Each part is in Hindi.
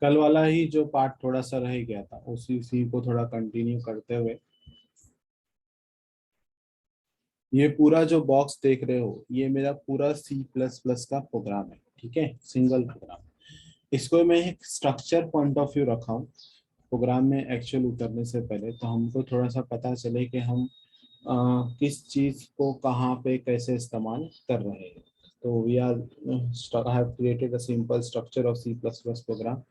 कल वाला ही जो पार्ट थोड़ा सा रह गया था उसी को थोड़ा कंटिन्यू करते हुए, ये पूरा जो बॉक्स देख रहे हो ये मेरा पूरा C++ का प्रोग्राम है, ठीक है, सिंगल प्रोग्राम। इसको मैं एक स्ट्रक्चर पॉइंट ऑफ व्यू रखा हूँ प्रोग्राम में एक्चुअल उतरने से पहले, तो हमको थोड़ा सा पता चले कि हम किस चीज को कहाँ पे कैसे इस्तेमाल कर रहे हैं। तो we are have created a simple structure of C++ program.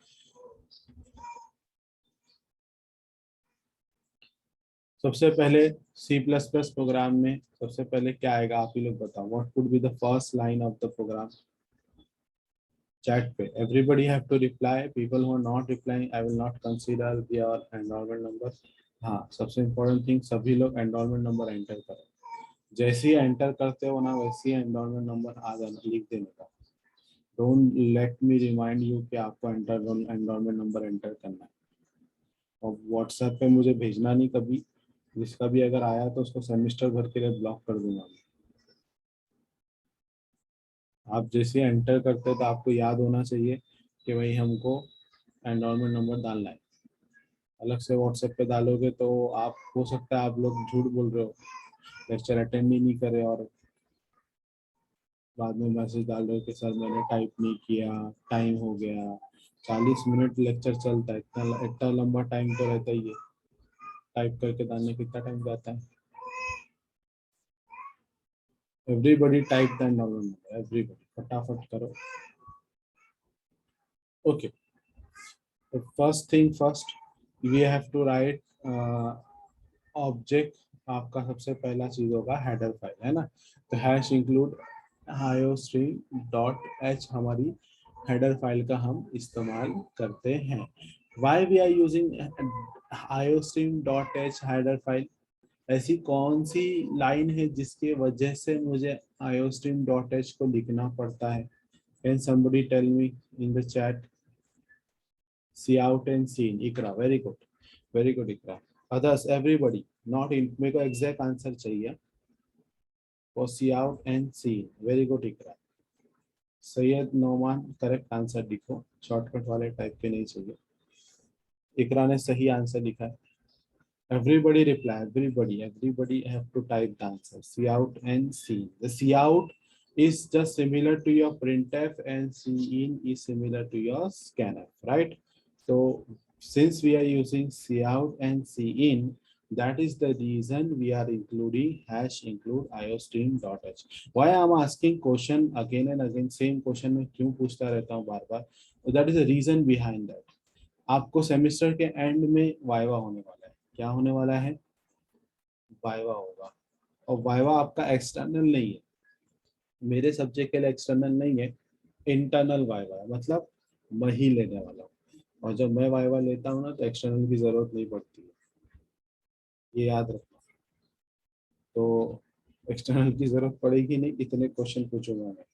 सबसे पहले C++ प्रोग्राम में सबसे पहले क्या आएगा, आप ही लोग बताओ, what could be the first line of the program. Chat पे everybody have to reply, people who are not replying I will not consider your enrollment number. हाँ, सबसे इम्पोर्टेंट थिंग, सभी लोग एनरोलमेंट नंबर एंटर करो। जैसे ही एंटर करते हो ना वैसे ही एनरोलमेंट नंबर आ जाना, लिख देने का। Don't let me remind you कि आपको एनरोलमेंट नंबर एंटर करना है। और व्हाट्सएप पे मुझे भेजना नहीं कभी, जिसका भी अगर आया तो उसको सेमेस्टर भर के लिए ब्लॉक कर दूंगा मैं। आप जैसे एंटर करते हो तो आपको याद होना चाहिए कि भाई हमको एनरोलमेंट नंबर डालना है। अलग से व्हाट्सएप पे डालोगे तो आप, हो सकता है आप लोग झूठ बोल रहे हो, लेक्चर अटेंड ही नहीं करे और बाद में मैसेज डाल रहे हो कि सर मैंने टाइप नहीं किया, टाइम हो गया। 40 मिनट लेक्चर चलता है, इतना इतना लंबा टाइम तो रहता ही है। टाइप करके डालने कितना टाइम जाता है। Everybody type the enrolment number, everybody फटाफट करो। Okay, first thing first, we have to write object. आपका सबसे पहला चीज होगा हेडर फाइल, है ना। तो hash include iostream dot h हमारी हेडर फाइल का हम इस्तेमाल करते हैं। Why we are using iostream dot h header file, ऐसी कौन सी लाइन है जिसके वजह से मुझे आईओस्ट्रीम डॉट एच को लिखना पड़ता है। Can somebody tell me in the chat? Cout and cin, Iqra, very good, very good Iqra. Others everybody, not in, मेरे को एग्जैक्ट आंसर चाहिए for cout and cin, very good Iqra. Syed Noman correct answer लिखो, शॉर्टकट वाले टाइप के नहीं चाहिए। इकरा ने सही आंसर लिखा है। Everybody reply, everybody have to type the answer, cout and cin. The C out is just similar to your printf and cin is similar to your scanf, right? So since we are using cout and cin, that is the reason we are including hash include iostream.h. Why I'm asking question again and again, same question में क्यों पूछता रहता हूँ बार बार, so that is the reason behind that. आपको सेमेस्टर के एंड में वाइवा होने वाला है। क्या होने वाला है? वाइवा होगा। और वाइवा आपका एक्सटर्नल नहीं है, मेरे सब्जेक्ट के लिए एक्सटर्नल नहीं है, इंटरनल वाइवा है, मतलब मैं ही लेने वाला हूँ। और जब मैं वाइवा लेता हूँ ना तो एक्सटर्नल की जरूरत नहीं पड़ती है, ये याद रखना। तो एक्सटर्नल की जरूरत पड़ेगी नहीं, इतने क्वेश्चन पूछूंगा मैं,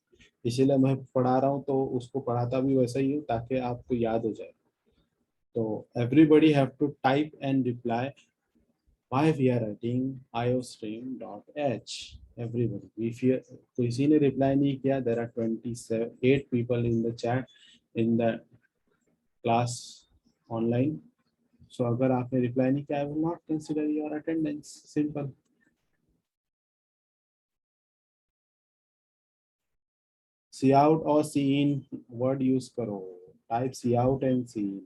इसीलिए मैं पढ़ा रहा हूँ तो उसको पढ़ाता भी वैसा ही हूँ ताकि आपको याद हो जाए। तो everybody have to type and reply why we are writing iostream.h, everybody, if you किसी ने रिप्लाई नहीं किया, there are 28 people in the chat in the class online, so अगर आपने रिप्लाई नहीं किया, I will not consider your attendance, simple। see out और see in वर्ड यूज करो, type see out and see in,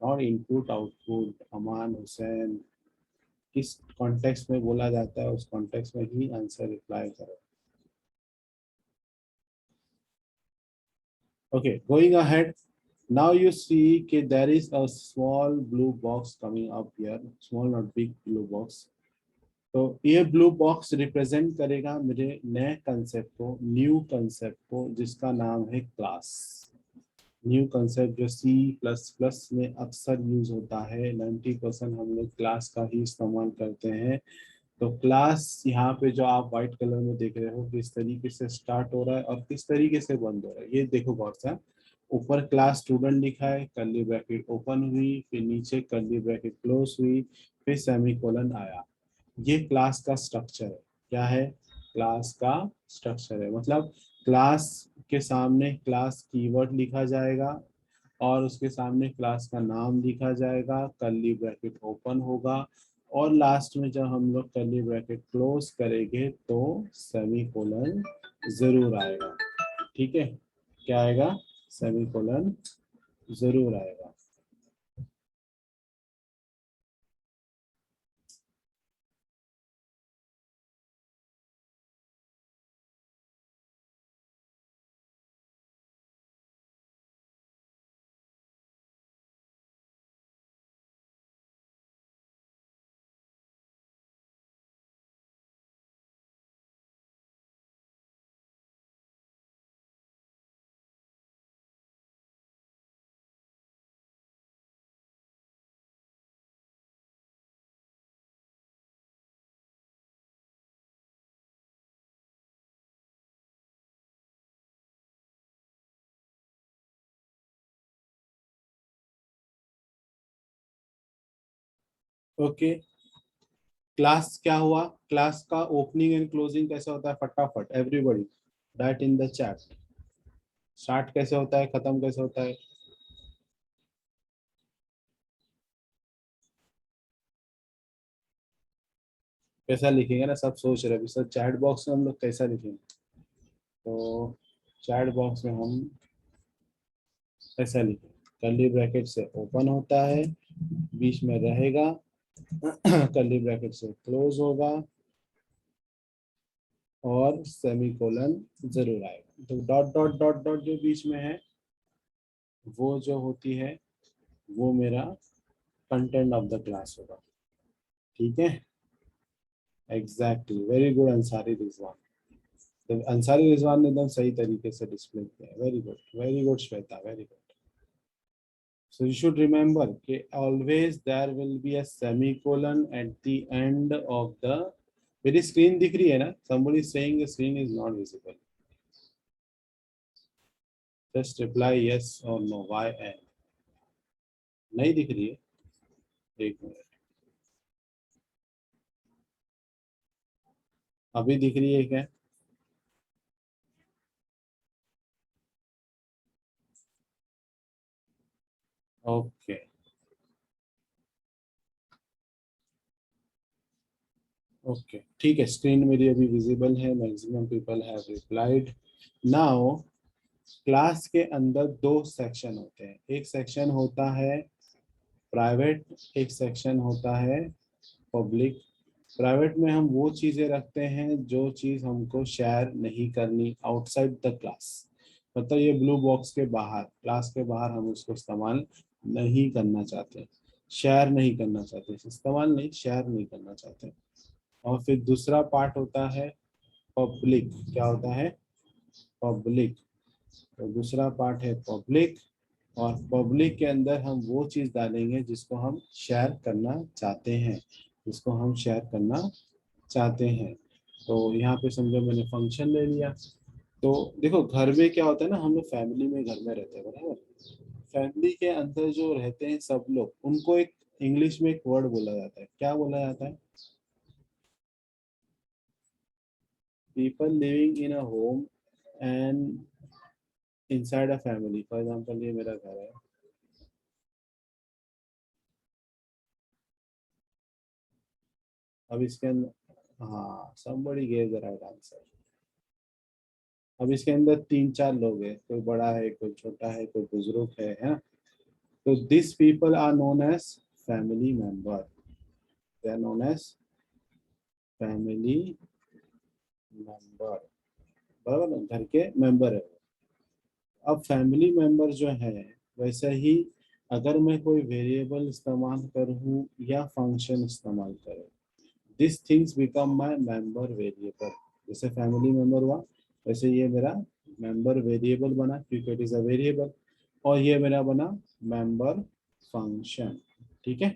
और इनपुट आउटपुट, अमान हुसैन, किस कॉन्टेक्स्ट में बोला जाता है उस कॉन्टेक्स्ट में ही आंसर रिप्लाई करो। Okay, going ahead. Now you see that there is a small blue box coming up here. Small, not big blue box. तो ये ब्लू बॉक्स रिप्रेजेंट करेगा मेरे नए कंसेप्ट को, न्यू कंसेप्ट को, जिसका नाम है क्लास। न्यू कंसेप्ट जो C++ में अक्सर यूज होता है, 90% हम लोग क्लास का ही इस्तेमाल करते हैं। तो क्लास यहाँ पे जो आप व्हाइट कलर में देख रहे हो, किस तरीके से स्टार्ट हो रहा है और किस तरीके से बंद हो रहा है, ये देखो गौर से। ऊपर क्लास स्टूडेंट लिखा है, कर्ली ब्रैकेट ओपन हुई, फिर नीचे कर्ली ब्रैकेट क्लोज हुई, फिर सेमीकोलन आया। ये क्लास का स्ट्रक्चर है। क्या है? क्लास का स्ट्रक्चर है, मतलब क्लास के सामने क्लास कीवर्ड लिखा जाएगा, और उसके सामने क्लास का नाम लिखा जाएगा, कर्ली ब्रैकेट ओपन होगा, और लास्ट में जब हम लोग कर्ली ब्रैकेट क्लोज करेंगे तो सेमीकोलन जरूर आएगा। ठीक है, क्या आएगा? सेमीकोलन जरूर आएगा। ओके, क्लास क्या हुआ? क्लास का ओपनिंग एंड क्लोजिंग कैसे होता है? फटाफट everybody right in the chat. Start कैसे होता है, खत्म कैसे होता है? कैसा लिखेंगे ना, सब सोच रहे हैं सर चैट बॉक्स में हम लोग कैसा लिखेंगे। तो चैट बॉक्स में हम ऐसा लिखेंगे, कर्ली ब्रैकेट से ओपन होता है, बीच में रहेगा, कर्ली ब्रैकेट से क्लोज होगा, और सेमीकोलन जरूर आएगा। तो डॉट डॉट डॉट डॉट जो बीच में है वो जो होती है वो मेरा कंटेंट ऑफ द क्लास होगा। ठीक है, exactly, very good Ansari Rizwan. तो अंसारी रिजवान ने एकदम सही तरीके से डिस्प्ले किया, very good Shweta, very good. So you should remember कि always there will be a semicolon at the end of the. मेरी screen दिख रही है ना? Somebody is saying the screen is not visible. Just reply yes or no. Why and? नहीं दिख रही है? एक मिनट, अभी दिख रही है क्या? ओके, ओके, ठीक है, स्क्रीन मेरी अभी विजिबल है, maximum people have replied. Now class के अंदर दो सेक्शन होते हैं, एक सेक्शन होता है प्राइवेट, एक सेक्शन होता है पब्लिक। प्राइवेट में हम वो चीजें रखते हैं जो चीज हमको शेयर नहीं करनी आउटसाइड द क्लास, मतलब ये ब्लू बॉक्स के बाहर, क्लास के बाहर हम उसको इस्तेमाल नहीं करना चाहते, शेयर नहीं करना चाहते, इस्तेमाल नहीं, शेयर नहीं करना चाहते। और फिर दूसरा पार्ट होता है पब्लिक। क्या होता है? पब्लिक। तो दूसरा पार्ट है पब्लिक, और पब्लिक के अंदर हम वो चीज डालेंगे जिसको हम शेयर करना चाहते हैं, जिसको हम शेयर करना चाहते हैं। तो यहाँ पे समझो मैंने फंक्शन ले लिया। तो देखो घर में क्या होता है ना, हम लोग फैमिली में घर में रहते हैं, बराबर। फैमिली के अंदर जो रहते हैं सब लोग, उनको एक इंग्लिश में एक वर्ड बोला जाता है, क्या बोला जाता है? People living in a home and inside a family. For example ये मेरा घर है, अब इसके अंदर, हाँ somebody gave the right answer। अब इसके अंदर तीन चार लोग हैं, कोई बड़ा है, कोई छोटा है, कोई बुजुर्ग है ना? तो this people are known as family member, they are known as family member, बराबर ना, घर के मेंबर है। अब फैमिली मेंबर जो है, वैसे ही अगर मैं कोई वेरिएबल इस्तेमाल करूँ या फंक्शन इस्तेमाल करूँ, this things become my member variable. जैसे फैमिली मेंबर हुआ, वैसे ये मेरा मेंबर वेरिएबल बना क्योंकि इट इज अ वेरिएबल, और ये मेरा बना मेंबर फंक्शन। ठीक है,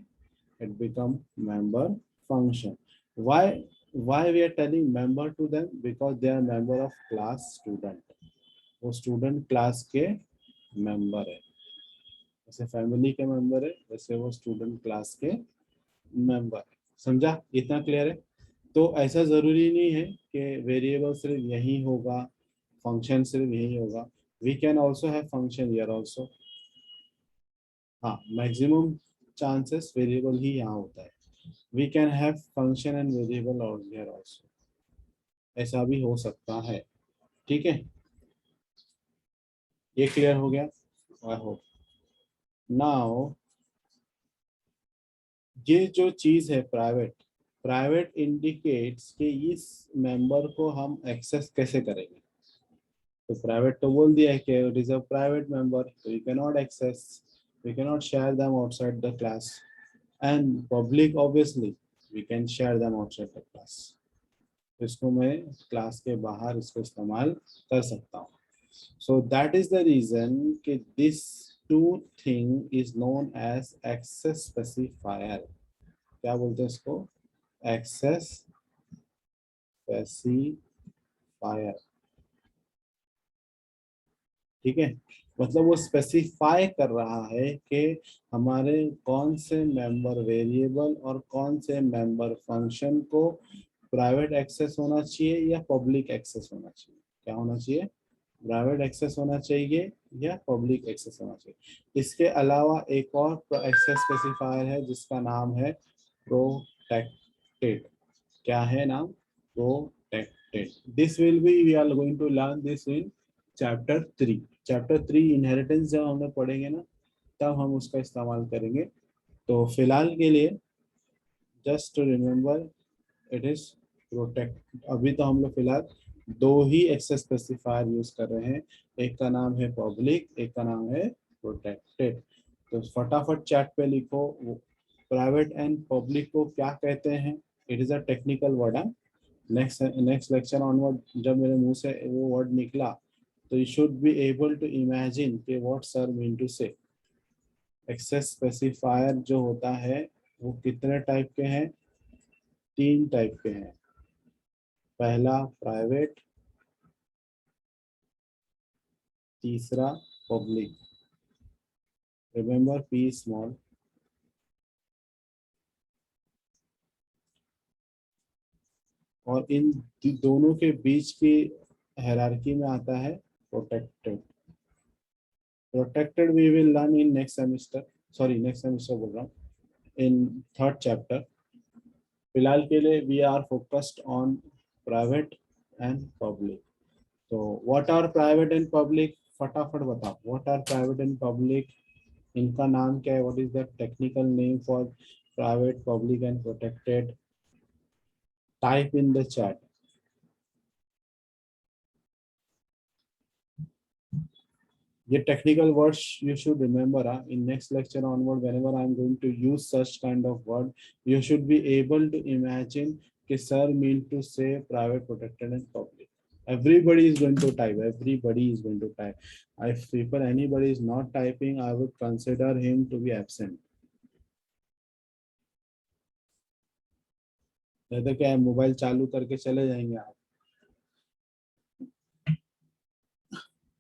it become member function. Why we are telling member to them? Because they are member of class student, वो स्टूडेंट क्लास के मेंबर है। जैसे फैमिली के मेंबर है, वैसे वो स्टूडेंट क्लास के मेंबर है। समझा? इतना क्लियर है? तो ऐसा जरूरी नहीं है कि वेरिएबल सिर्फ यही होगा, फंक्शन सिर्फ यही होगा। We can also have function here also. हाँ, मैक्सिमम चांसेस वेरिएबल ही यहाँ होता है. We can have function and variable और हियर आल्सो, ऐसा भी हो सकता है. ठीक है, ये क्लियर हो गया आई होप. नाउ ये जो चीज है प्राइवेट, प्राइवेट इंडिकेट्स कि इस मेंबर को हम एक्सेस कैसे करेंगे. तो प्राइवेट तो बोल दिया है कि it is a private member, we can not access, we can not share them outside the class. And public obviously we can share them outside the class. इसको मैं क्लास के बाहर इसको इस्तेमाल कर सकता हूँ. So that is the reason कि this two thing is known as access specifier. क्या बोलते हैं इसको, एक्सेस स्पेसिफायर. ठीक है, मतलब वो स्पेसिफाई कर रहा है कि हमारे कौन से मेंबर वेरिएबल और कौन से मेंबर फंक्शन को प्राइवेट एक्सेस होना चाहिए या पब्लिक एक्सेस होना चाहिए. क्या होना चाहिए, प्राइवेट एक्सेस होना चाहिए या पब्लिक एक्सेस होना चाहिए. इसके अलावा एक और एक्सेस स्पेसिफायर है जिसका नाम है प्रोटेक्टेड. क्या है नाम, protected. This will be, we are going to learn this in chapter 3. Chapter 3 inheritance जब हम लोग पढ़ेंगे ना, तब हम उसका इस्तेमाल करेंगे. तो फिलहाल के लिए just to remember, it is protect. अभी तो हम लोग फिलहाल दो ही एक्सेस स्पेसिफायर यूज कर रहे हैं, एक का नाम है पब्लिक, एक का नाम है प्रोटेक्टेड. तो फटाफट चैट पे लिखो, प्राइवेट एंड पब्लिक को क्या कहते हैं. It is a technical word. Next next lecture onward जब मेरे मुंह से वो वर्ड निकला, तो you should be able to imagine कि what sir mean to say. Access specifier जो होता है वो कितने टाइप के हैं, तीन टाइप के हैं. पहला प्राइवेट, तीसरा पब्लिक. Remember P small. और इन दोनों के बीच की हायरार्की में आता है protected. Protected we will learn in next semester, sorry next semester बोल रहा हूँ, इन थर्ड चैप्टर. फिलहाल के लिए we are focused on private and public. तो what are private and public, फटाफट बताओ what are private and public. इनका नाम क्या है, what is the technical name for private public and protected. Type in the chat. ये technical words you should remember. In next lecture onward, whenever I am going to use such kind of word, you should be able to imagine कि sir mean to say private, protected and public. Everybody is going to type. Everybody is going to type. If people anybody is not typing, I would consider him to be absent. नहीं तो क्या है, मोबाइल चालू करके चले जाएंगे आप.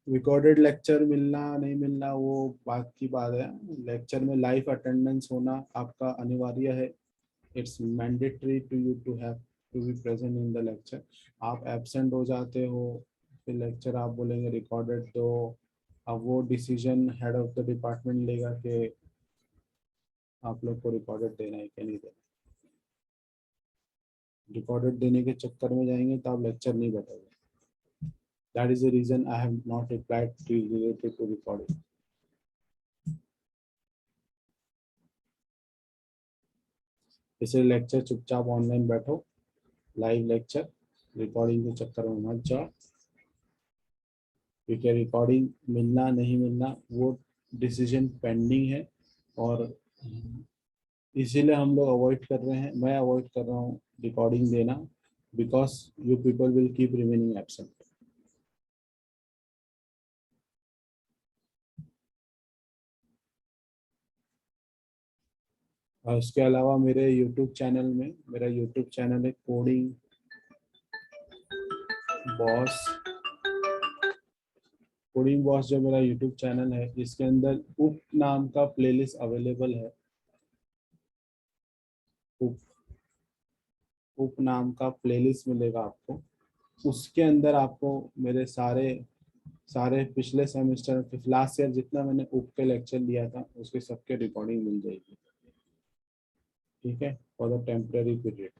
रिकॉर्डेड लेक्चर मिलना नहीं मिलना वो बात की बात है. लेक्चर में लाइव अटेंडेंस होना आपका अनिवार्य है. It's mandatory to you to have to be present in the lecture. आप एब्सेंट हो जाते हो, फिर लेक्चर आप बोलेंगे रिकॉर्डेड दो. अब वो decision head of the department लेगा कि आप लोग को रिकॉर्डेड देना है कि नहीं देना. रिकॉर्डेड देने के चक्कर में जाएंगे तो आप लेक्चर नहीं बैठोगे. That is the reason I have not replied to related to recording. इसलिए लेक्चर चुपचाप ऑनलाइन बैठो, लाइव लेक्चर. रिकॉर्डिंग के चक्कर में मत जाओ, क्योंकि रिकॉर्डिंग मिलना नहीं मिलना वो डिसीजन पेंडिंग है. और इसीलिए हम लोग अवॉइड कर रहे हैं, मैं अवॉइड कर रहा हूँ रिकॉर्डिंग देना, because you people will keep remaining absent. और इसके अलावा मेरे यूट्यूब चैनल में, मेरा यूट्यूब चैनल है कोडिंग बॉस. कोडिंग बॉस जो मेरा यूट्यूब चैनल है, इसके अंदर उप नाम का प्लेलिस्ट अवेलेबल है. उप उप नाम का प्लेलिस्ट मिलेगा आपको. उसके अंदर आपको मेरे सारे सारे पिछले सेमेस्टर लास्ट ईयर जितना मैंने उप के लेक्चर लिया था उसके सबके रिकॉर्डिंग मिल जाएगी, ठीक है, for the temporary period.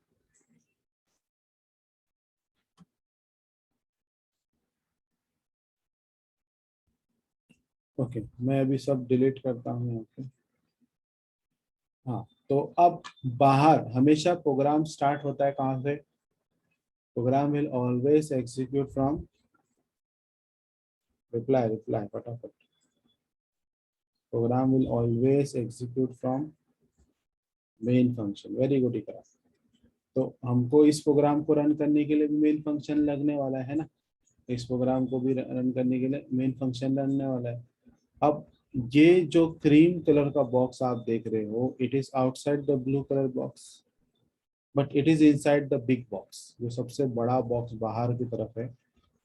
Okay, मैं अभी सब डिलीट करता हूँ यहाँ पे। हाँ, तो अब बाहर हमेशा प्रोग्राम स्टार्ट होता है कहाँ से? Program will always execute from, reply reply फटाफट, program will always execute from main function. Very good Iqra. तो हमको इस प्रोग्राम को रन करने के लिए भी मेन फंक्शन लगने वाला है ना, इस प्रोग्राम को भी रन करने के लिए मेन फंक्शन लगने वाला है। अब ये जो क्रीम कलर का बॉक्स आप देख रहे हो, it is outside the blue colour box but it is inside the big box. जो सबसे बड़ा बॉक्स बाहर की तरफ है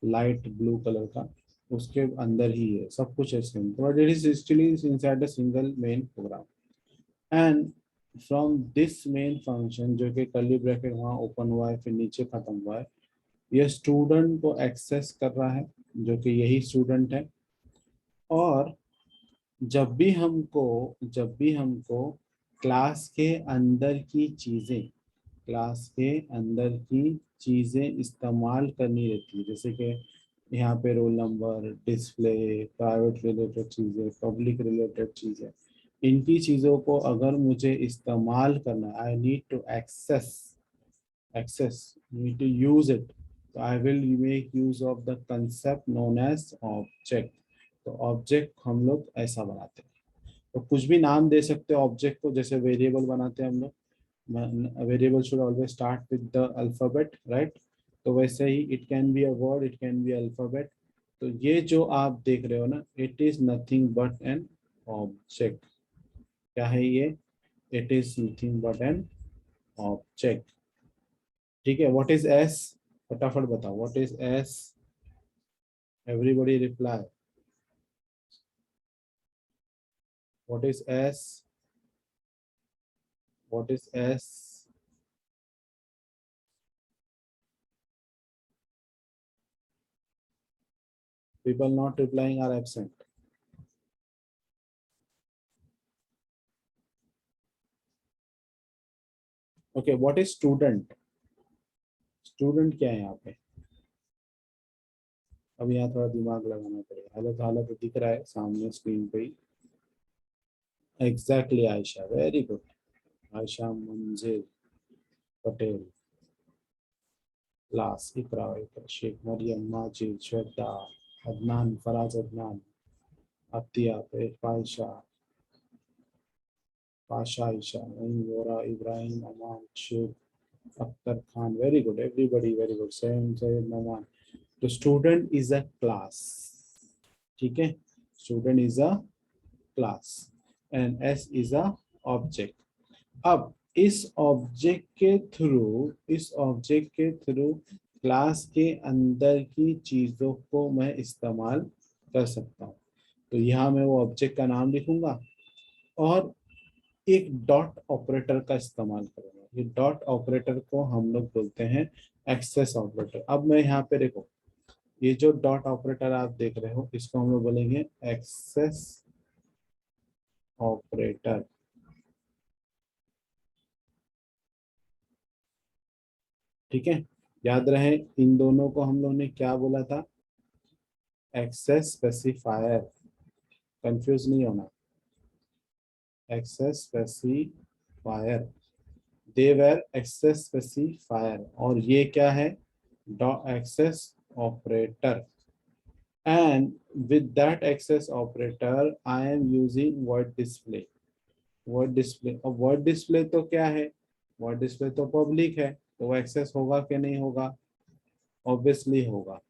लाइट ब्लू कलर का, उसके अंदर ही है सब कुछ है same, but it is still inside the single main program. And from this main function, जो कि कर्ली ब्रैकेट वहाँ ओपन हुआ है फिर नीचे खत्म हुआ है, ये स्टूडेंट को एक्सेस कर रहा है जो कि यही स्टूडेंट है। और जब भी हमको क्लास के अंदर की चीजें, क्लास के अंदर की चीजें इस्तेमाल करनी रहती है, जैसे कि यहाँ पे roll number, display, private related चीजें, पब्लिक रिलेटेड चीजें, इनकी चीजों को अगर मुझे इस्तेमाल करना, I need to access need to use it, so I will make use of the concept known as object। तो ऑब्जेक्ट हम लोग ऐसा बनाते हैं, तो कुछ भी नाम दे सकते हैं ऑब्जेक्ट को, जैसे वेरिएबल बनाते हैं हम लोग, variable should always start with the alphabet, right. तो वैसे ही it can be a word, it can be alphabet. तो ये जो आप देख रहे हो ना, it is nothing but an object. क्या है ये? It is nothing but an object, ठीक है। What is S? फटाफट बताओ, what is S? Everybody reply, what is S? What is S? People not replying are absent. Okay, what is student? Student क्या है यहाँ पे? अब यहाँ थोड़ा दिमाग लगाना पड़ेगा, हालत तो दिख रहा है सामने स्क्रीन पे ही। Exactly Ayesha, very good. Ayesha Manzil Patel, लास, इकरा, शेख मरियम, माजिद, श्वेता, अदनान, फराज अदनान, अतिया, पायशा, Pasha, Ayesha, Naeem, Vora, Ibrahim, Aman, Shaikh Akhtar Khan, very good everybody, very good. Sam, Sayyed, Naman. तो स्टूडेंट इज अ क्लास, ठीक है, student is a class and S is a object. अब इस ऑब्जेक्ट के थ्रू क्लास के अंदर की चीजों को मैं इस्तेमाल कर सकता हूँ। तो यहाँ मैं वो ऑब्जेक्ट का नाम लिखूंगा और एक डॉट ऑपरेटर का इस्तेमाल करूंगा। ये डॉट ऑपरेटर को हम लोग बोलते हैं एक्सेस ऑपरेटर। अब मैं यहाँ पे देखो, ये जो डॉट ऑपरेटर आप देख रहे हो इसको हम लोग बोलेंगे एक्सेस ऑपरेटर, ठीक है। याद रहे इन दोनों को हम लोग ने क्या बोला था? एक्सेस स्पेसिफायर, कंफ्यूज नहीं होना। Access specifier, they were access specifier, और ये क्या है? Dot access operator. And with that access operator, I am using word display. Word display, और word display तो क्या है? word display तो पब्लिक है, तो वो एक्सेस होगा कि नहीं होगा? ऑब्वियसली होगा,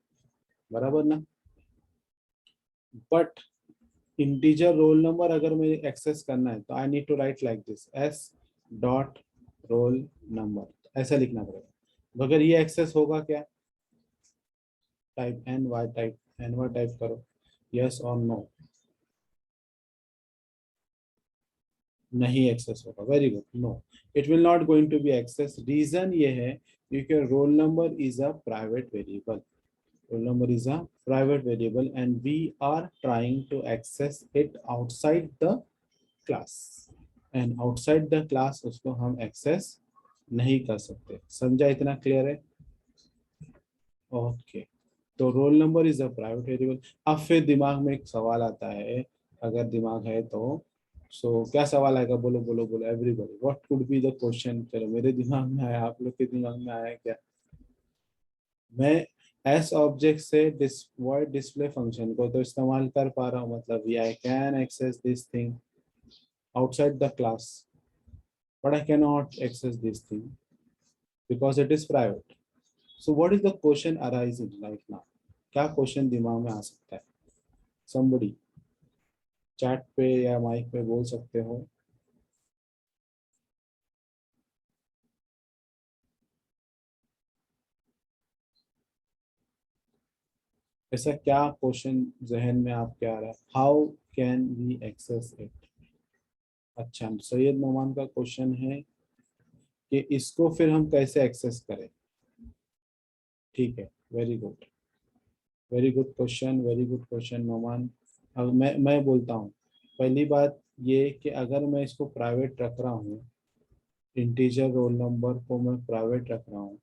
बराबर ना। बट इंटीजर रोल नंबर अगर मुझे एक्सेस करना है तो I need to write like this, S dot roll number, ऐसा लिखना पड़ेगा। अगर ये एक्सेस होगा क्या? Type N Y, type N Y type करो, यस और नो। नहीं एक्सेस होगा, very good, no, it will not going to be access. Reason ये है क्योंकि roll number is a private variable, roll number is a private variable and we are trying to access it outside the class, and outside the class उसको हम access नहीं कर सकते। समझा? इतना क्लियर है? ओके, तो role number is a private variable. अब फिर दिमाग में एक सवाल आता है, अगर दिमाग है तो, सो क्या सवाल आएगा? बोलो बोलो बोलो everybody, what could be the question? चलो मेरे दिमाग में आया, आप लोग के दिमाग में आया क्या? मैं एस ऑब्जेक्ट से वॉइड डिस्प्ले फंक्शन को तो इस्तेमाल कर पा रहा हूँ, मतलब I can access this thing outside the class, but I cannot access this thing because it is private. So what is the question arising right now? क्या क्वेश्चन दिमाग में आ सकता है? somebody चैट पे या माइक पे बोल सकते हो। ऐसा क्या क्वेश्चन जहन में आपके आ रहा है? How can we access it? अच्छा, सैयद नोमान का क्वेश्चन है कि इसको फिर हम कैसे एक्सेस करें। ठीक है, very good, very good question, very good question Noman. अब मैं बोलता हूँ, पहली बात ये कि अगर मैं इसको प्राइवेट रख रहा हूँ, इंटीजर रोल नंबर को मैं प्राइवेट रख रहा हूँ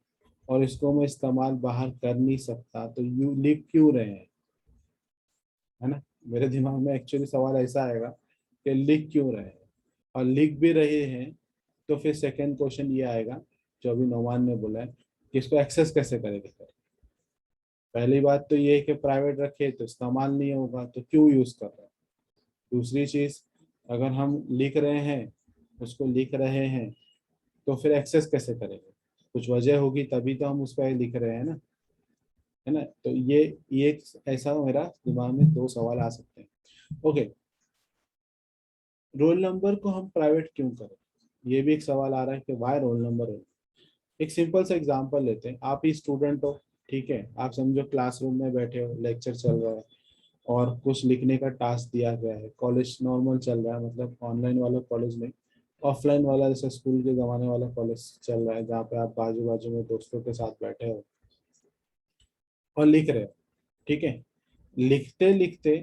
और इसको मैं इस्तेमाल बाहर कर नहीं सकता, तो यू लिख क्यों रहे हैं? है ना, मेरे दिमाग में एक्चुअली सवाल ऐसा आएगा कि लिख क्यों रहे हैं, और लिख भी रहे हैं तो फिर सेकंड क्वेश्चन ये आएगा जो अभी नोमान ने बोला है कि इसको एक्सेस कैसे करेंगे। पहली बात तो ये है कि प्राइवेट रखे तो इस्तेमाल नहीं होगा, तो क्यों यूज कर रहे हैं। दूसरी चीज, अगर हम लिख रहे हैं, उसको लिख रहे हैं, तो फिर एक्सेस कैसे करेंगे? कुछ वजह होगी तभी तो हम उस पर लिख रहे हैं ना, है ना। तो ये ऐसा मेरा दिमाग में दो सवाल आ सकते हैं। ओके, रोल नंबर को हम प्राइवेट क्यों करें, ये भी एक सवाल आ रहा है कि वाई रोल नंबर है। एक सिंपल सा एग्जांपल लेते हैं, आप ही स्टूडेंट हो, ठीक है, आप समझो क्लासरूम में बैठे हो, लेक्चर चल रहा है और कुछ लिखने का टास्क दिया गया है, कॉलेज नॉर्मल चल रहा है, मतलब ऑनलाइन वाला कॉलेज नहीं, ऑफलाइन वाला जैसे स्कूल के ज़माने वाला कॉलेज चल रहा है, जहाँ पे आप बाजू बाजू में दोस्तों के साथ बैठे हो और लिख रहे हो। ठीक है, लिखते लिखते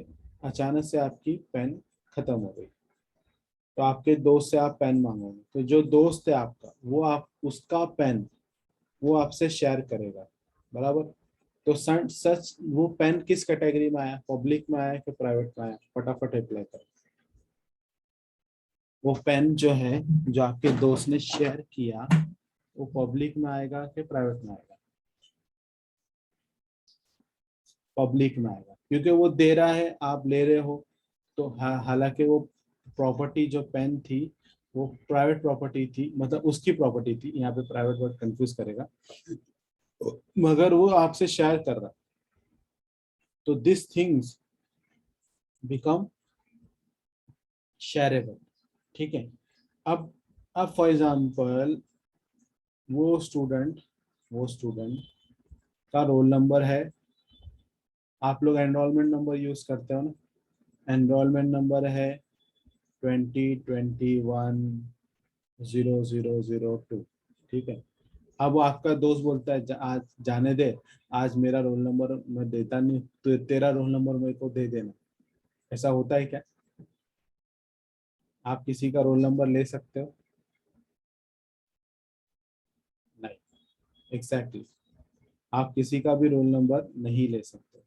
अचानक से आपकी पेन खत्म हो गई, तो आपके दोस्त से आप पेन मांगोगे, तो जो दोस्त है आपका, वो आप उसका पेन वो आपसे शेयर करेगा, बराबर। तो सच वो पेन किस कैटेगरी में आया? पब्लिक में आया कि प्राइवेट में आया? फटाफट अप्लाई करो। वो पेन जो है, जो आपके दोस्त ने शेयर किया, वो पब्लिक में आएगा कि प्राइवेट में आएगा? पब्लिक में आएगा, क्योंकि वो दे रहा है, आप ले रहे हो। तो हालांकि वो प्रॉपर्टी जो पेन थी वो प्राइवेट प्रॉपर्टी थी, मतलब उसकी प्रॉपर्टी थी, यहाँ पे प्राइवेट वर्ड कंफ्यूज करेगा, मगर वो आपसे शेयर कर रहा है, तो दिस थिंग्स बिकम शेयरेबल। ठीक है, अब फॉर एग्जांपल वो स्टूडेंट का रोल नंबर है, आप लोग एनरोलमेंट नंबर यूज करते हो ना, एनरोलमेंट नंबर है 2021 00002। ठीक है, अब वो आपका दोस्त बोलता है आज जाने दे, आज मेरा रोल नंबर मैं देता नहीं, तो तेरा रोल नंबर मेरे को दे देना। ऐसा होता है क्या? आप किसी का रोल नंबर ले सकते हो? नहीं, एग्जैक्टली आप किसी का भी रोल नंबर नहीं ले सकते,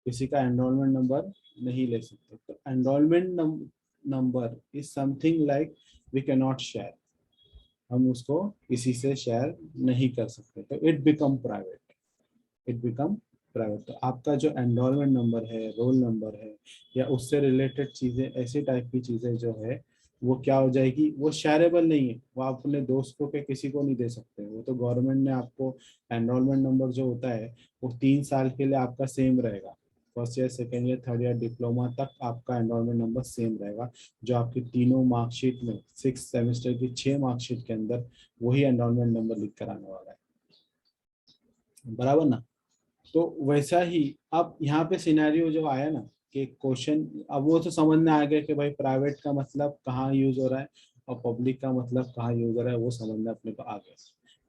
किसी का एनरोलमेंट नंबर नहीं ले सकते। तो enrollment number is something like we can not share, हम उसको किसी से शेयर नहीं कर सकते, तो it become private, it become private. तो आपका जो एनरोलमेंट नंबर है, रोल नंबर है, या उससे रिलेटेड चीज़ें, ऐसी टाइप की चीज़ें जो है, वो क्या हो जाएगी? वो शेयरेबल नहीं है, वो आप अपने दोस्त को के किसी को नहीं दे सकते। वो तो गवर्नमेंट ने आपको एनरोलमेंट नंबर जो होता है वो 3 साल के लिए आपका सेम रहेगा, first year, second year, third year, diploma तक आपका एनरोलमेंट नंबर सेम रहेगा, जो आपकी तीनों मार्कशीट में 6 सेमेस्टर की 6 मार्कशीट के अंदर वही एनरोलमेंट नंबर लिख कर आने वाला है, बराबर ना। तो वैसा ही अब यहाँ पे सिनेरियो जो आया ना कि क्वेश्चन, अब वो तो समझ में आ गया कि भाई प्राइवेट का मतलब कहाँ यूज हो रहा है और पब्लिक का मतलब कहाँ यूज हो रहा है, वो समझ में अपने को आ गया,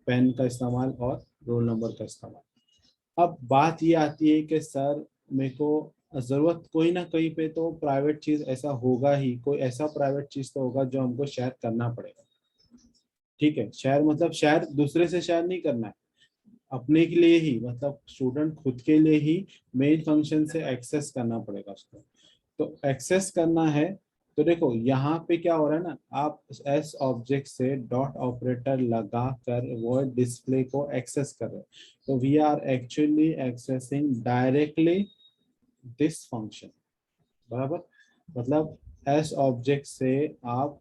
पेन का इस्तेमाल और रोल नंबर का इस्तेमाल। अब बात ये आती है कि सर मेरे को जरूरत कोई ना कहीं पे तो प्राइवेट चीज ऐसा होगा ही, कोई ऐसा प्राइवेट चीज तो होगा जो हमको शेयर करना पड़ेगा। ठीक है, शेयर मतलब शेयर दूसरे से शेयर नहीं करना है, अपने के लिए ही, मतलब स्टूडेंट खुद के लिए ही मेन फंक्शन से एक्सेस करना पड़ेगा उसको। तो एक्सेस करना है तो देखो यहाँ पे क्या हो रहा है ना, आप एस ऑब्जेक्ट से डॉट ऑपरेटर लगा कर वो डिस्प्ले को एक्सेस कर रहे हो। तो we are actually accessing directly this function, बराबर। मतलब एस ऑब्जेक्ट से आप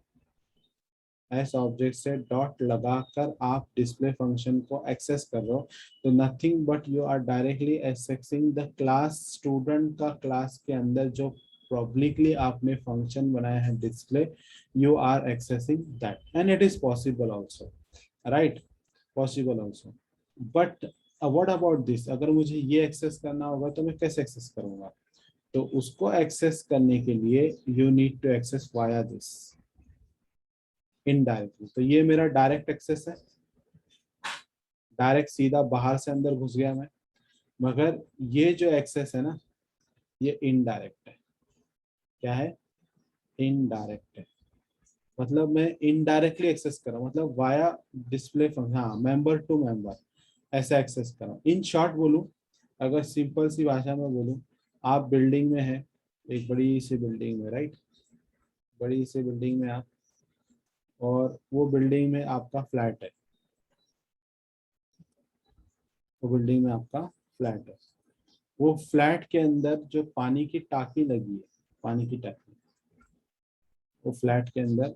एस ऑब्जेक्ट से डॉट लगाकर आप डिस्प्ले फंक्शन को एक्सेस कर रहे हो। तो nothing but you are directly accessing the class, student का क्लास के अंदर जो पब्लिकली आपने फंक्शन बनाया है display, you are accessing that and it is possible also, right, possible also. But what about this, अगर मुझे ये एक्सेस करना होगा तो मैं कैसे एक्सेस करूंगा? तो उसको एक्सेस करने के लिए you need to access via this indirectly. तो ये मेरा डायरेक्ट एक्सेस है, डायरेक्ट सीधा बाहर से अंदर घुस गया मैं। मगर ये जो एक्सेस है ना, ये इनडायरेक्ट है। क्या है? इनडायरेक्ट है। मतलब मैं इनडायरेक्टली एक्सेस कर रहा हूँ, मतलब वाया डिस्प्ले फंक्शन, हाँ, मेंबर टू मेंबर ऐसा एक्सेस कर रहा हूँ। इन शॉर्ट बोलूँ, अगर सिंपल सी भाषा में बोलूँ, आप बिल्डिंग में है, एक बड़ी सी बिल्डिंग में, राइट, बड़ी सी बिल्डिंग में आप, और वो बिल्डिंग में आपका फ्लैट है, वो बिल्डिंग में आपका फ्लैट है। वो फ्लैट के अंदर जो पानी की टाकी लगी है, पानी की टाकी, वो फ्लैट के अंदर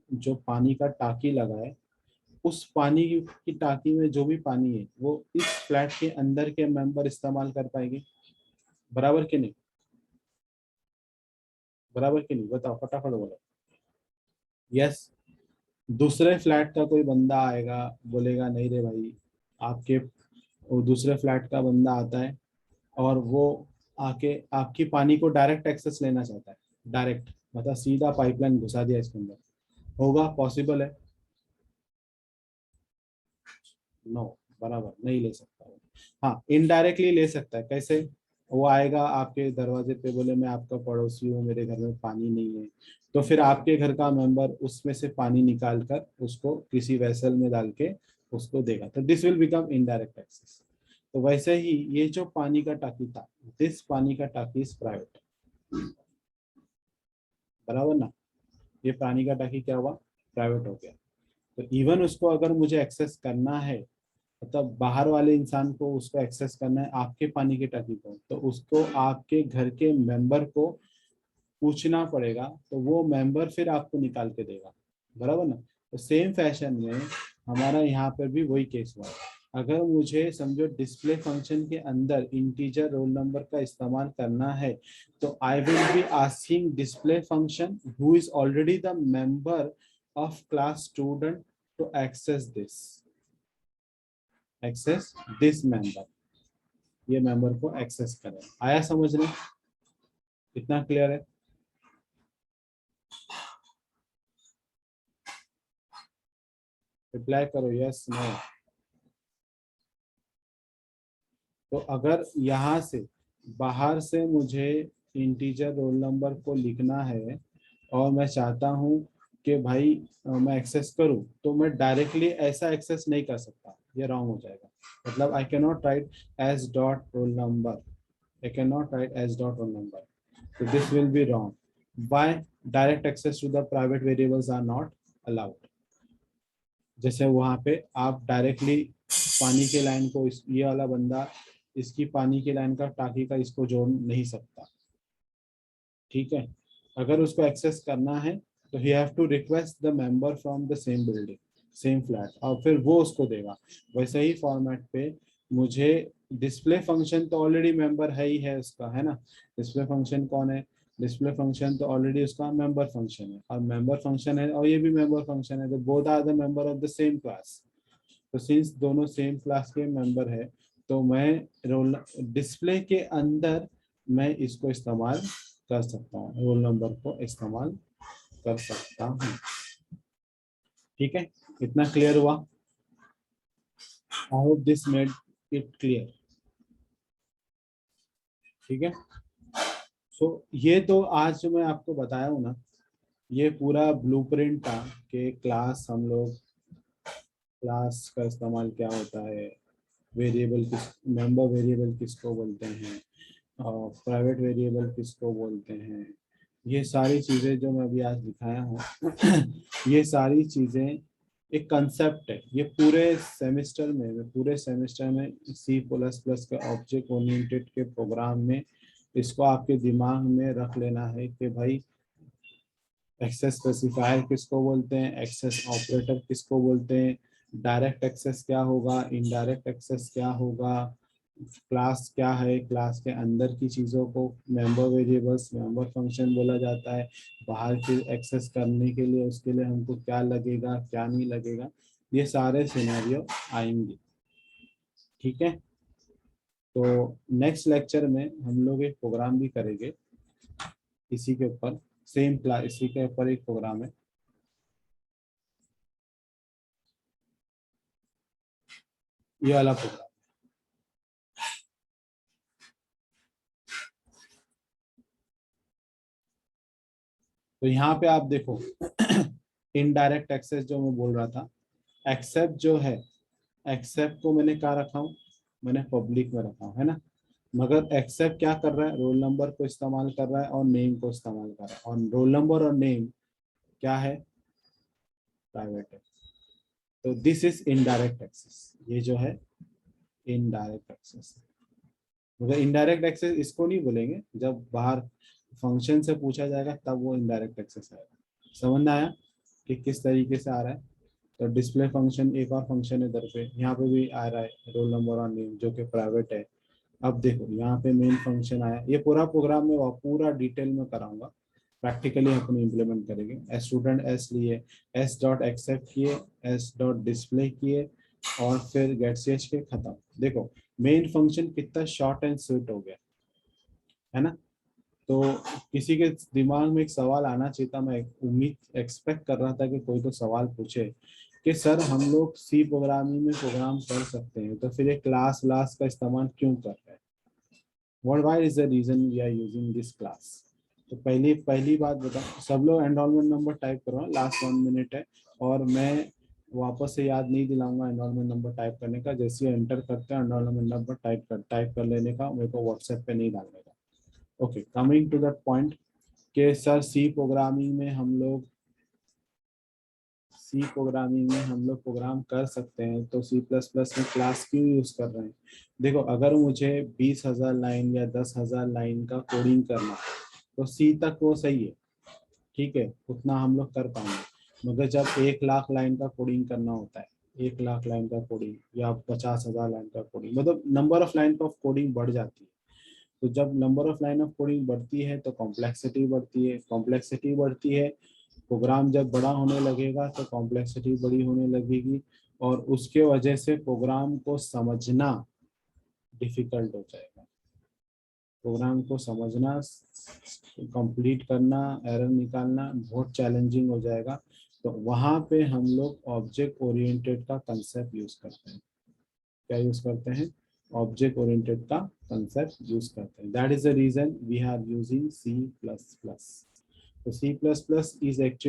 जो पानी का टाकी लगा है, उस पानी की टाकी में जो भी पानी है वो इस फ्लैट के अंदर के मेंबर इस्तेमाल कर पाएंगे, बराबर कि नहीं? बराबर कि नहीं? बताओ, फटाफट बोलो। यस। दूसरे फ्लैट का कोई बंदा आएगा, बोलेगा नहीं रे भाई, आपके, वो दूसरे फ्लैट का बंदा आता है और वो आके आपकी पानी को डायरेक्ट एक्सेस लेना चाहता है, डायरेक्ट मतलब सीधा पाइपलाइन घुसा दिया इसके अंदर, होगा? पॉसिबल है? नो, बराबर नहीं ले सकता वो। हाँ, इनडायरेक्टली ले सकता है। कैसे? वो आएगा आपके दरवाजे पे, बोले मैं आपका पड़ोसी हूँ, मेरे घर में पानी नहीं है, तो फिर आपके घर का मेंबर उसमें से पानी निकाल कर उसको किसी वेसल में डाल के उसको देगा, तो this will become indirect access. तो वैसे ही ये जो पानी का टाकी था, दिस पानी का टाकी इज प्राइवेट, बराबर ना? ये पानी का टाकी क्या हुआ? प्राइवेट हो गया। तो इवन उसको अगर मुझे एक्सेस करना है, मतलब बाहर वाले इंसान को उसको एक्सेस करना है आपके पानी की टंकी को, तो उसको आपके घर के मेंबर को पूछना पड़ेगा, तो वो मेंबर फिर आपको निकाल के देगा, बराबर ना? तो सेम फैशन में हमारा यहाँ पर भी वही केस हुआ। अगर मुझे समझो डिस्प्ले फंक्शन के अंदर इंटीजर रोल नंबर का इस्तेमाल करना है, तो I will be asking display function who is already the member of class student to access this member, ये मेंबर को एक्सेस करें। आया समझ में? कितना क्लियर है? रिप्लाई करो यस नो। तो अगर यहाँ से बाहर से मुझे इंटीजर रोल नंबर को लिखना है और मैं चाहता हूँ कि भाई मैं एक्सेस करूँ, तो मैं डायरेक्टली ऐसा एक्सेस नहीं कर सकता, ये रॉन्ग हो जाएगा। मतलब I can not write S dot roll number, I can not write S dot roll number, so this will be wrong. Why? Direct access to the private variables are not allowed. जैसे वहां पे आप डायरेक्टली पानी के लाइन को ये वाला बंदा इसकी पानी की लाइन का टाकी का इसको जोड़ नहीं सकता, ठीक है? अगर उसको एक्सेस करना है तो he have to request the member from the same building, same flat, और फिर वो उसको देगा। वैसे ही फॉर्मेट पे मुझे डिस्प्ले फंक्शन तो ऑलरेडी मेंबर है ही है उसका, है ना? डिस्प्ले फंक्शन कौन है? डिस्प्ले फंक्शन तो ऑलरेडी उसका मेंबर फंक्शन है, और मेंबर फंक्शन है और ये भी मेंबर फंक्शन है, तो both are the member of the same class. तो सिंस दोनों सेम क्लास के मेंबर है, तो मैं रोल डिस्प्ले के अंदर मैं इसको इस्तेमाल कर सकता हूँ, रोल नंबर को इस्तेमाल कर सकता हूँ। ठीक है, इतना क्लियर हुआ? I hope this made it clear. ठीक है। सो ये तो आज जो मैं आपको बताया हूँ ना, ये पूरा ब्लूप्रिंट था कि क्लास हम लोग, क्लास का इस्तेमाल क्या होता है, वेरिएबल किस, मेंबर वेरिएबल किसको बोलते हैं, और प्राइवेट वेरिएबल किसको बोलते हैं, ये सारी चीज़ें जो मैं अभी आज दिखाया हूँ ये सारी चीज़ें एक कंसेप्ट है। ये पूरे सेमेस्टर में सी प्लस प्लस के ऑब्जेक्ट ओरिएंटेड के प्रोग्राम में इसको आपके दिमाग में रख लेना है कि भाई एक्सेस स्पेसिफायर किसको बोलते हैं, एक्सेस ऑपरेटर किसको बोलते हैं, डायरेक्ट एक्सेस क्या होगा, इनडायरेक्ट एक्सेस क्या होगा, क्लास क्या है, क्लास के अंदर की चीज़ों को मेंबर वेरिएबल्स, मेंबर फंक्शन बोला जाता है, बाहर की एक्सेस करने के लिए उसके लिए हमको क्या लगेगा क्या नहीं लगेगा, ये सारे सिनेरियो आएंगे। ठीक है। तो नेक्स्ट लेक्चर में हम लोग एक प्रोग्राम भी करेंगे इसी के ऊपर, सेम क्लास, इसी के ऊपर एक प्रोग्राम है, ये वाला प्रोग्राम। तो यहाँ पे आप देखो इनडायरेक्ट एक्सेस जो मैं बोल रहा था, एक्सेप्ट जो है, एक्सेप्ट को मैंने क्या रखा हूँ, मैंने पब्लिक में रखा हूँ, है ना। मगर एक्सेप्ट क्या कर रहा है, रोल नंबर को इस्तेमाल कर रहा है और नेम को इस्तेमाल कर रहा है, और रोल नंबर और नेम क्या है, प्राइवेट है। तो दिस इज इनडायरेक्ट एक्सेस, ये जो है इनडायरेक्ट एक्सेस। मगर इनडायरेक्ट एक्सेस इसको नहीं बोलेंगे, जब बाहर फंक्शन से पूछा जाएगा तब वो इनडायरेक्ट एक्सेस आएगा। समझ में आया कि किस तरीके से आ रहा है। तो डिस्प्ले फंक्शन एक और फंक्शन है इधर पे, यहाँ पे भी आ रहा है रोल नंबर और नेम जो कि प्राइवेट है। अब देखो यहाँ पे मेन फंक्शन आया, ये पूरा प्रोग्राम में पूरा डिटेल में कराऊंगा, प्रैक्टिकली अपन इम्प्लीमेंट करेंगे। एस स्टूडेंट एस लिए, एस डॉट एक्सेप्ट किए, एस डॉट डिस्प्ले किए, और फिर गेट सी एच के खत्म। देखो मेन फंक्शन कितना शॉर्ट एंड स्वीट हो गया, है ना। तो किसी के दिमाग में एक सवाल आना चाहिए था, मैं उम्मीद एक्सपेक्ट कर रहा था कि कोई तो सवाल पूछे कि सर हम लोग सी प्रोग्रामिंग में प्रोग्राम कर सकते हैं, तो फिर ये क्लास व्लास का इस्तेमाल क्यों कर रहे हैं, what why is the reason we are using this class. तो पहली पहली बात बताओ, सब लोग एनरोलमेंट नंबर टाइप करो, लास्ट 1 मिनट है, और मैं वापस से याद नहीं दिलाऊंगा एनरोलमेंट नंबर टाइप करने का, जैसे एंटर करते हैं एनरोलमेंट नंबर टाइप कर लेने का, मेरे को व्हाट्सएप पे नहीं डालने का। Okay, coming to that point कि सर सी प्रोग्रामिंग में हम लोग प्रोग्राम कर सकते हैं, तो सी प्लस प्लस में क्लास क्यों यूज कर रहे हैं। देखो अगर मुझे 20,000 लाइन या 10,000 लाइन का कोडिंग करना है, तो सी तक वो सही है, ठीक है, उतना हम लोग कर पाएंगे। मगर जब 1 लाख लाइन का कोडिंग करना होता है, 1 लाख लाइन का कोडिंग या 50,000 लाइन का कोडिंग, मतलब number of line of coding बढ़ जाती है। तो जब number of line of coding बढ़ती है तो कॉम्प्लेक्सिटी बढ़ती है, कॉम्प्लेक्सिटी बढ़ती है, प्रोग्राम जब बड़ा होने लगेगा तो कॉम्प्लेक्सिटी बड़ी होने लगेगी, और उसके वजह से प्रोग्राम को समझना डिफिकल्ट हो जाएगा। प्रोग्राम को समझना, कंप्लीट करना, एरर निकालना बहुत चैलेंजिंग हो जाएगा। तो वहाँ पे हम लोग ऑब्जेक्ट ओरिएंटेड का कंसेप्ट यूज करते हैं। क्या यूज करते हैं, ऑब्जेक्ट ओरिएंटेड का कंसेप्ट यूज करते हैं। That is the reason we are using C plus plus. तो C plus plus is actually